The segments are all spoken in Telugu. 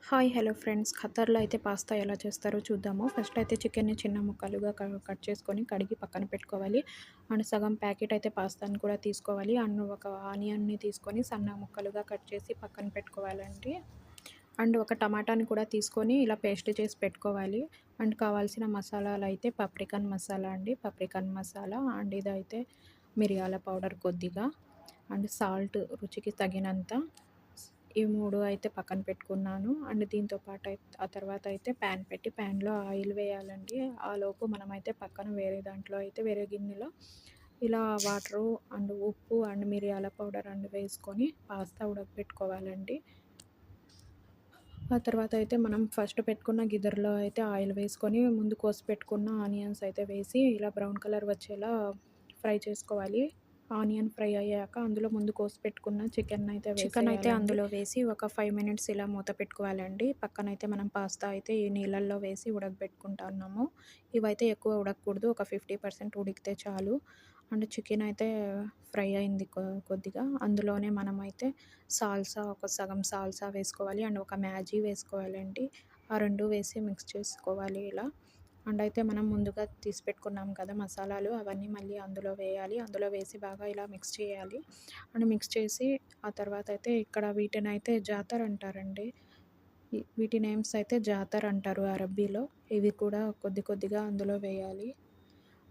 హాయ్ హలో ఫ్రెండ్స్, ఖతర్‌లో అయితే పాస్తా ఎలా చేస్తారో చూద్దాము. ఫస్ట్ అయితే చికెన్‌ని చిన్న ముక్కలుగా కట్ చేసుకొని కడిగి పక్కన పెట్టుకోవాలి. అండ్ సగం ప్యాకెట్ అయితే పాస్తాని కూడా తీసుకోవాలి. అండ్ ఒక ఆనియన్‌ని తీసుకొని సన్న ముక్కలుగా కట్ చేసి పక్కన పెట్టుకోవాలండి. అండ్ ఒక టమాటాని కూడా తీసుకొని ఇలా పేస్ట్ చేసి పెట్టుకోవాలి. అండ్ కావాల్సిన మసాలాలు అయితే పప్రికన్ మసాలా అండి, పప్రికన్ మసాలా అండ్ ఇదైతే మిరియాల పౌడర్ కొద్దిగా అండ్ సాల్ట్ రుచికి తగినంత. ఈ 3 అయితే పక్కన పెట్టుకున్నాను. అండ్ దీంతో పాటు ఆ తర్వాత అయితే ప్యాన్ పెట్టి ప్యాన్‌లో ఆయిల్ వేయాలండి. ఆలోపు మనమైతే పక్కన వేరే దాంట్లో అయితే వేరే గిన్నెలో ఇలా వాటరు అండ్ ఉప్పు అండ్ మిరియాల పౌడర్ అండ్ వేసుకొని పాస్తా ఉడకబెట్టుకోవాలండి. ఆ తర్వాత అయితే మనం ఫస్ట్ పెట్టుకున్న గిద్దర్లో అయితే ఆయిల్ వేసుకొని ముందు కోసి పెట్టుకున్న ఆనియన్స్ అయితే వేసి ఇలా బ్రౌన్ కలర్ వచ్చేలా ఫ్రై చేసుకోవాలి. ఆనియన్ ఫ్రై అయ్యాక అందులో ముందు కోసి పెట్టుకున్న చికెన్ అయితే అందులో వేసి ఒక 5 మినిట్స్ ఇలా మూత పెట్టుకోవాలండి. పక్కనైతే మనం పాస్తా అయితే ఈ నీళ్ళల్లో వేసి ఉడకబెట్టుకుంటున్నాము. ఇవైతే ఎక్కువ ఉడకకూడదు. ఒక 50% ఉడికితే చాలు. అండ్ చికెన్ అయితే ఫ్రై అయింది కొద్దిగా. అందులోనే మనమైతే ఒక సగం సాల్సా వేసుకోవాలి. అండ్ ఒక మ్యాగీ వేసుకోవాలండి. ఆ 2 వేసి మిక్స్ చేసుకోవాలి ఇలా. అండ్ అయితే మనం ముందుగా తీసి పెట్టుకున్నాం కదా మసాలాలు, అవన్నీ మళ్ళీ అందులో వేయాలి. అందులో వేసి బాగా ఇలా మిక్స్ చేయాలి. అండ్ మిక్స్ చేసి ఆ తర్వాత అయితే ఇక్కడ వీటినైతే జాతర్ అంటారండి. వీటి నేమ్స్ అయితే జాతర్ అంటారు అరబ్బీలో. ఇవి కూడా కొద్ది కొద్దిగా అందులో వేయాలి.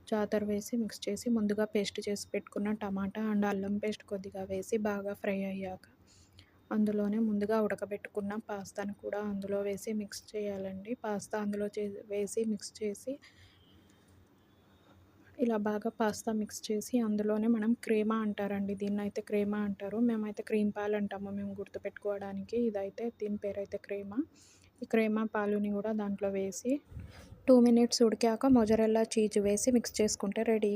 జాతర వేసి మిక్స్ చేసి ముందుగా పేస్ట్ చేసి పెట్టుకున్న టమాటా అండ్ అల్లం పేస్ట్ కొద్దిగా వేసి బాగా ఫ్రై అయ్యాక అందులోనే ముందుగా ఉడకబెట్టుకున్న పాస్తాను కూడా అందులో వేసి మిక్స్ చేయాలండి. పాస్తా అందులో వేసి మిక్స్ చేసి ఇలా బాగా పాస్తా మిక్స్ చేసి అందులోనే మనం క్రీమా అంటారండి. దీన్నైతే క్రీమా అంటారు. మేమైతే క్రీమ్ పాలు అంటాము మేము గుర్తుపెట్టుకోవడానికి. ఇదైతే దీని పేరైతే క్రీమా. ఈ క్రీమా పాలుని కూడా దాంట్లో వేసి 2 మినిట్స్ ఉడికాక మొజరెల్లా చీజ్ వేసి మిక్స్ చేసుకుంటే రెడీ.